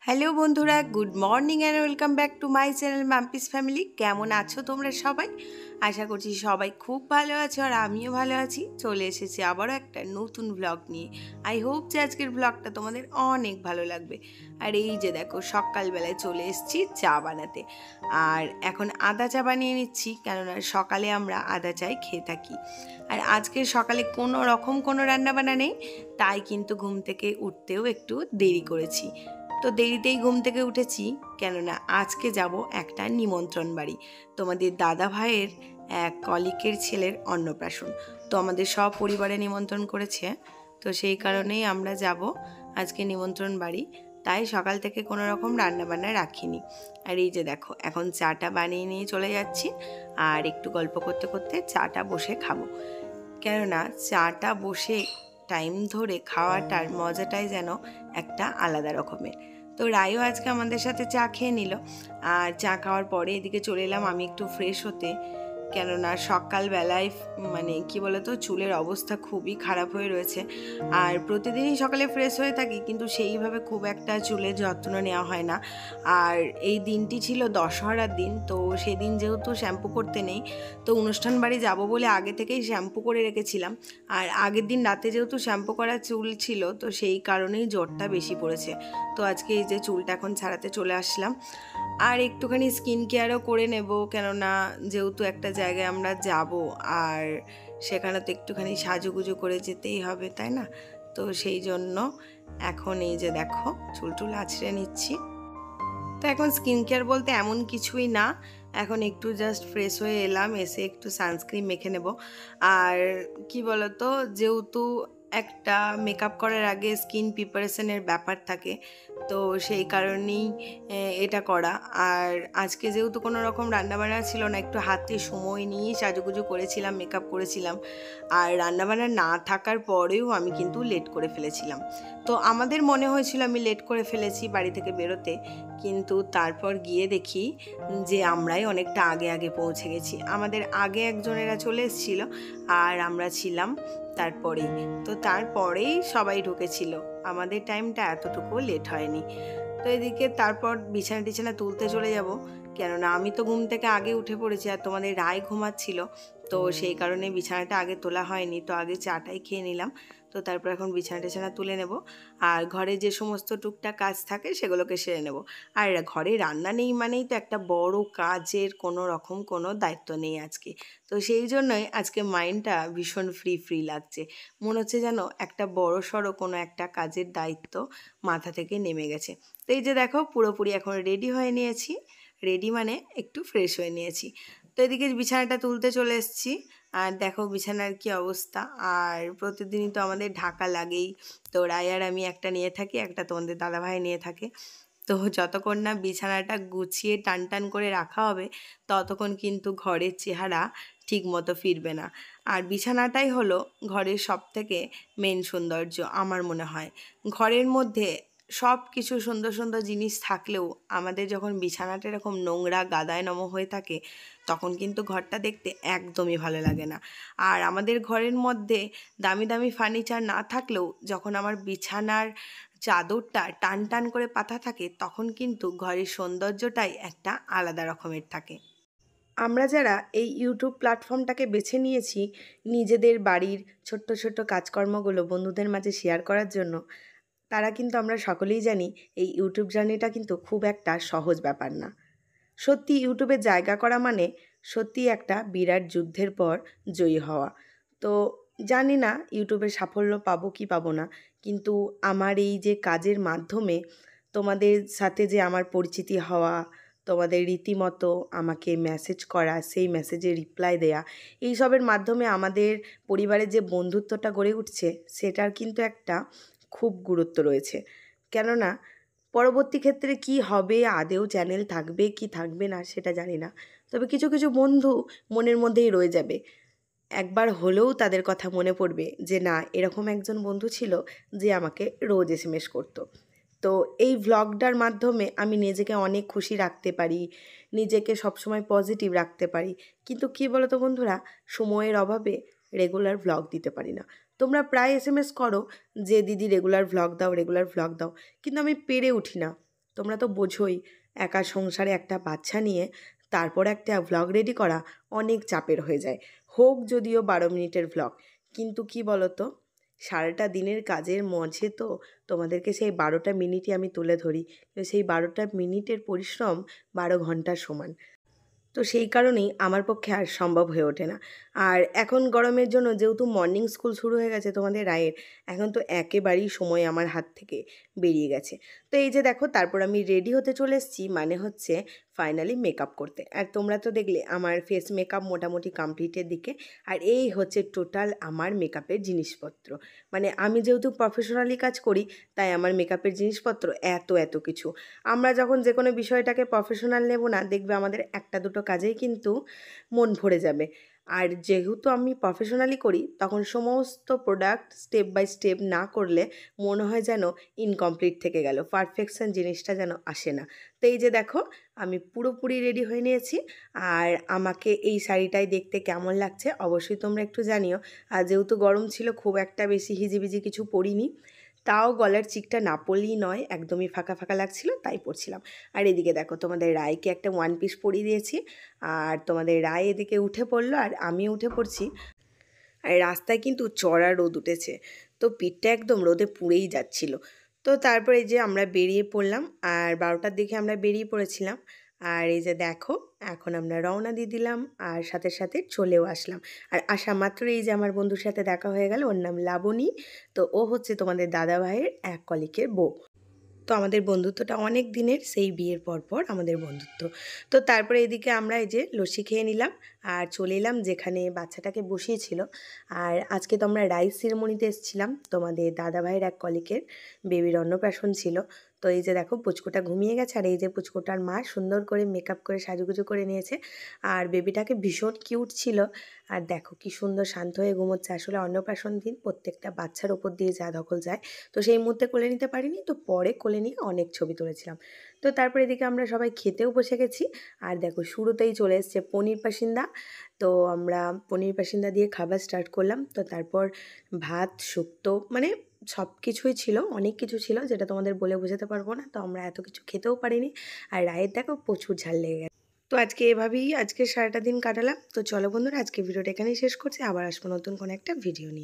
Hello বন্ধুরা, good morning and welcome back to my channel Mampi's family. কেমন আছো তোমরা সবাই? আশা করছি সবাই খুব ভালো আছো আর আমিও ভালো আছি। চলে এসেছি আবারও একটা নতুন ব্লগ নিয়ে। আই হোপ যে আজকের ব্লগটা তোমাদের অনেক ভালো লাগবে। আর এই যে দেখো, সকালবেলায় চলে এসেছি চা বানাতে। আর এখন আদা চা বানিয়ে নিচ্ছি, কেননা সকালে আমরা আদা চাই খেয়ে থাকি। আর আজকের সকালে কোনো রান্নাবান্না নেই, তাই কিন্তু ঘুম থেকে উঠতেও একটু দেরি করেছি। তো দেরিতেই ঘুম থেকে উঠেছি, কেননা আজকে যাব একটা নিমন্ত্রণ বাড়ি। তোমাদের দাদা ভাইয়ের এক কলিকের ছেলের অন্নপ্রাশন। তো আমাদের সব পরিবারে নিমন্ত্রণ করেছে, তো সেই কারণেই আমরা যাব আজকে নিমন্ত্রণ বাড়ি। তাই সকাল থেকে কোনো রকম রান্নাবান্না রাখিনি। আর এই যে দেখো, এখন চাটা বানিয়ে নিয়ে চলে যাচ্ছি। আর একটু গল্প করতে করতে চাটা বসে খাবো, কেননা চাটা বসে টাইম ধরে খাওয়াটার মজাটাই যেন একটা আলাদা রকমের। তো রায়ও আজকে আমাদের সাথে চা খেয়ে নিল। আর চা খাওয়ার পরে এদিকে চলে এলাম আমি একটু ফ্রেশ হতে, কেননা সকালবেলায় মানে কি বলতো, চুলের অবস্থা খুবই খারাপ হয়ে রয়েছে। আর প্রতিদিনই সকালে ফ্রেশ হয়ে থাকি, কিন্তু সেইভাবে খুব একটা চুলের যত্ন নেওয়া হয় না। আর এই দিনটি ছিল দশহরার দিন, তো সেদিন যেহেতু শ্যাম্পু করতে নেই, তো অনুষ্ঠান বাড়ি যাব বলে আগে থেকেই শ্যাম্পু করে রেখেছিলাম। আর আগের দিন রাতে যেহেতু শ্যাম্পু করা চুল ছিল, তো সেই কারণেই জ্বরটা বেশি পড়েছে। তো আজকে এই যে চুলটা এখন ছাড়াতে চলে আসলাম। আর একটুখানি স্কিন কেয়ারও করে নেব, কেননা যেহেতু একটা জায়গায় আমরা যাব, আর সেখানে তো একটুখানি সাজুগুজু করে যেতেই হবে, তাই না? তো সেই জন্য এখন এই যে দেখো, চুল টুল আঁচড়ে নিচ্ছি। তো এখন স্কিন কেয়ার বলতে এমন কিছুই না, এখন একটু জাস্ট ফ্রেশ হয়ে এলাম, এসে একটু সানস্ক্রিন মেখে নেব। আর কি বলতো, যেহেতু একটা মেকআপ করার আগে স্কিন প্রিপারেশনের ব্যাপার থাকে, তো সেই কারণেই এটা করা। আর আজকে যেহেতু কোনো রকম রান্নাবান্না ছিল না, একটু হাতে সময় নিয়ে সাজুগুজু করেছিলাম, মেকআপ করেছিলাম। আর রান্নাবান্না না থাকার পরেও আমি কিন্তু লেট করে ফেলেছিলাম। তো আমাদের মনে হয়েছিল আমি লেট করে ফেলেছি বাড়ি থেকে বেরোতে, কিন্তু তারপর গিয়ে দেখি যে আমরাই অনেকটা আগে আগে পৌঁছে গেছি। আমাদের আগে একজনেরা চলে এসেছিল, আর আমরা ছিলাম তারপরেই। তো তারপরেই সবাই ঢুকেছিল, আমাদের টাইমটা এতটুকু লেট হয়নি। তো এদিকে তারপর বিছানা টিছানা তুলতে চলে যাব, কেননা আমি তো ঘুম থেকে আগে উঠে পড়েছি আর তোমাদের রায় ঘুমাচ্ছিল। তো সেই কারণে বিছানাটা আগে তোলা হয়নি, তো আগে চাটাই খেয়ে নিলাম। তো তারপর এখন বিছানা টিছানা তুলে নেব, আর ঘরে যে সমস্ত টুকটাক কাজ থাকে সেগুলোকে সেরে নেব। আর ঘরে রান্না নেই মানেই তো একটা বড় কাজের কোনো রকম কোনো দায়িত্ব নেই আজকে। তো সেই জন্যই আজকে মাইন্ডটা ভীষণ ফ্রি ফ্রি লাগছে। মনে হচ্ছে যেন একটা বড় সড়ো কোনো একটা কাজের দায়িত্ব মাথা থেকে নেমে গেছে। তো এই যে দেখো, পুরোপুরি এখন রেডি হয়ে নিয়েছি। রেডি মানে একটু ফ্রেশ হয়ে নিয়েছি। তো এদিকে বিছানাটা তুলতে চলে এসেছি। আর দেখো বিছানার কি অবস্থা। আর প্রতিদিনই তো আমাদের ঢাকা লাগেই। তো রায় আর আমি একটা নিয়ে থাকি, একটা তোমাদের দাদাভাই নিয়ে থাকে। তো যতক্ষণ না বিছানাটা গুছিয়ে টান টান করে রাখা হবে, ততক্ষণ কিন্তু ঘরের চেহারা ঠিক মতো ফিরবে না। আর বিছানাটাই হলো ঘরের সবথেকে মেন সৌন্দর্য আমার মনে হয়। ঘরের মধ্যে সব কিছু সুন্দর সুন্দর জিনিস থাকলেও আমাদের যখন বিছানাটা এরকম নোংরা গাদায় নম হয়ে থাকে, তখন কিন্তু ঘরটা দেখতে একদমই ভালো লাগে না। আর আমাদের ঘরের মধ্যে দামি দামি ফার্নিচার না থাকলেও যখন আমার বিছানার চাদরটা টান টান করে পাতা থাকে, তখন কিন্তু ঘরের সৌন্দর্যটাই একটা আলাদা রকমের থাকে। আমরা যারা এই ইউটিউব প্ল্যাটফর্মটাকে বেছে নিয়েছি নিজেদের বাড়ির ছোট্ট ছোট্ট কাজকর্মগুলো বন্ধুদের মাঝে শেয়ার করার জন্য, তারা কিন্তু আমরা সকলেই জানি এই ইউটিউব জার্নিটা কিন্তু খুব একটা সহজ ব্যাপার না। সত্যি ইউটিউবে জায়গা করা মানে সত্যি একটা বিরাট যুদ্ধের পর জয়ী হওয়া। তো জানি না ইউটিউবে সাফল্য পাবো কি পাবো না, কিন্তু আমার এই যে কাজের মাধ্যমে তোমাদের সাথে যে আমার পরিচিতি হওয়া, তোমাদের রীতিমতো আমাকে মেসেজ করা, সেই মেসেজে রিপ্লাই দেয়া, এইসবের মাধ্যমে আমাদের পরিবারের যে বন্ধুত্বটা গড়ে উঠছে, সেটার কিন্তু একটা খুব গুরুত্ব রয়েছে। কেননা পরবর্তী ক্ষেত্রে কি হবে, আদৌ চ্যানেল থাকবে কি থাকবে না সেটা জানি না, তবে কিছু কিছু বন্ধু মনের মধ্যেই রয়ে যাবে। একবার হলেও তাদের কথা মনে পড়বে যে না, এরকম একজন বন্ধু ছিল যে আমাকে রোজ এসএমএস করতো। তো এই ভ্লগটার মাধ্যমে আমি নিজেকে অনেক খুশি রাখতে পারি, নিজেকে সবসময় পজিটিভ রাখতে পারি। কিন্তু কী বলো তো বন্ধুরা, সময়ের অভাবে রেগুলার ভ্লগ দিতে পারি না। তোমরা প্রায় এসএমএস করো যে দিদি রেগুলার ভ্লগ দাও, রেগুলার ভ্লগ দাও, কিন্তু আমি পেরে উঠি না। তোমরা তো বোঝোই একা সংসারে একটা বাচ্চা নিয়ে তারপর একটা ভ্লগ রেডি করা অনেক চাপের হয়ে যায়, হোক যদিও 12 মিনিটের ভ্লগ। কিন্তু কি বলো তো, সারাটা দিনের কাজের মাঝে তো তোমাদেরকে সেই 12টা মিনিটই আমি তুলে ধরি, কিন্তু সেই 12টা মিনিটের পরিশ্রম 12 ঘন্টার সমান। তো সেই কারণেই আমার পক্ষে আর সম্ভব হয়ে ওঠে না। আর এখন গরমের জন্য যেহেতু মর্নিং স্কুল শুরু হয়ে গেছে তোমাদের রায়ের, এখন তো একেবারেই সময় আমার হাত থেকে বেরিয়ে গেছে। তো এই যে দেখো, তারপর আমি রেডি হতে চলে এসেছি, মানে হচ্ছে ফাইনালি মেকআপ করতে। আর তোমরা তো দেখলে আমার ফেস মেকআপ মোটামুটি কমপ্লিটের দিকে। আর এই হচ্ছে টোটাল আমার মেকআপের জিনিসপত্র। মানে আমি যেহেতু প্রফেশনালি কাজ করি, তাই আমার মেকআপের জিনিসপত্র এত এত কিছু। আমরা যখন যে কোনো বিষয়টাকে প্রফেশনাল নেব না, দেখবে আমাদের একটা দুটো কাজেই কিন্তু মন ভরে যাবে। আর যেহেতু আমি প্রফেশনালি করি, তখন সমস্ত প্রোডাক্ট স্টেপ বাই স্টেপ না করলে মনে হয় যেন ইনকমপ্লিট থেকে গেল, পারফেকশন জিনিসটা যেন আসে না। তো এই যে দেখো, আমি পুরোপুরি রেডি হয়ে নিয়েছি। আর আমাকে এই শাড়িটাই দেখতে কেমন লাগছে অবশ্যই তোমরা একটু জানিও। আর যেহেতু গরম ছিল, খুব একটা বেশি হিজিবিজি কিছু পরিনি, তাও গলার চিকটা না পরলেই নয়, একদমই ফাঁকা ফাঁকা লাগছিল তাই পরছিলাম। আর এদিকে দেখো, তোমাদের রায়কে একটা ওয়ান পিস পরিয়ে দিয়েছি, আর তোমাদের রায় এদিকে উঠে পড়লো আর আমি উঠে পড়ছি। আর রাস্তায় কিন্তু চড়া রোদ উঠেছে, তো পিঠটা একদম রোদে পুড়েই যাচ্ছিল। তো তারপরে এই যে আমরা বেরিয়ে পড়লাম, আর 12টার দিকে আমরা বেরিয়ে পড়েছিলাম। আর এই যে দেখো, এখন আমরা রওনা দিয়ে দিলাম আর সাথে সাথে চলেও আসলাম। আর আসা মাত্র এই যে আমার বন্ধুর সাথে দেখা হয়ে গেল, ওর নাম লাবণী। তো ও হচ্ছে তোমাদের দাদা ভাইয়ের এক কলিগের বউ। তো আমাদের বন্ধুত্বটা অনেক দিনের, সেই বিয়ের পর পর আমাদের বন্ধুত্ব। তো তারপরে এদিকে আমরা এই যে লস্যি খেয়ে নিলাম আর চলে এলাম যেখানে বাচ্চাটাকে বসিয়েছিল। আর আজকে তো আমরা রাইস সেরেমনিতে এসেছিলাম, তোমাদের দাদাভাইয়ের এক কলিগের বেবির অন্নপ্রাশন ছিল। তো এই যে দেখো, পুচকুটা ঘুমিয়ে গেছে, আর এই যে পুচকুটার মা সুন্দর করে মেকআপ করে সাজুগুজু করে নিয়েছে। আর বেবিটাকে ভীষণ কিউট ছিল। আর দেখো কি সুন্দর শান্ত হয়ে ঘুমোচ্ছে। আসলে অন্নপ্রাশন দিন প্রত্যেকটা বাচ্চার ওপর দিয়ে যা দখল যায়, তো সেই মুহূর্তে কোলে নিতে পারিনি, তো পরে কোলে নিয়ে অনেক ছবি তুলেছিলাম। তো তারপরে এদিকে আমরা সবাই খেতেও বসে গেছি। আর দেখো, শুরুতেই চলে এসছে পনির পাসিন্দা। তো আমরা পনির পাসিন্দা দিয়ে খাবার স্টার্ট করলাম। তো তারপর ভাত, শুক্তো, মানে সব কিছুই ছিল, অনেক কিছু ছিল যেটা তোমাদের বলে বোঝাতে পারবো না। তো আমরা এত কিছু খেতেও পারিনি। আর রায়ের দেখো প্রচুর ঝাল লেগে গেছে। তো আজকে এভাবেই আজকে সারাটা দিন কাটালাম। তো চলো বন্ধুরা, আজকে ভিডিওটা এখানেই শেষ করছি, আবার আসবো নতুন কোনো একটা ভিডিও নিয়ে।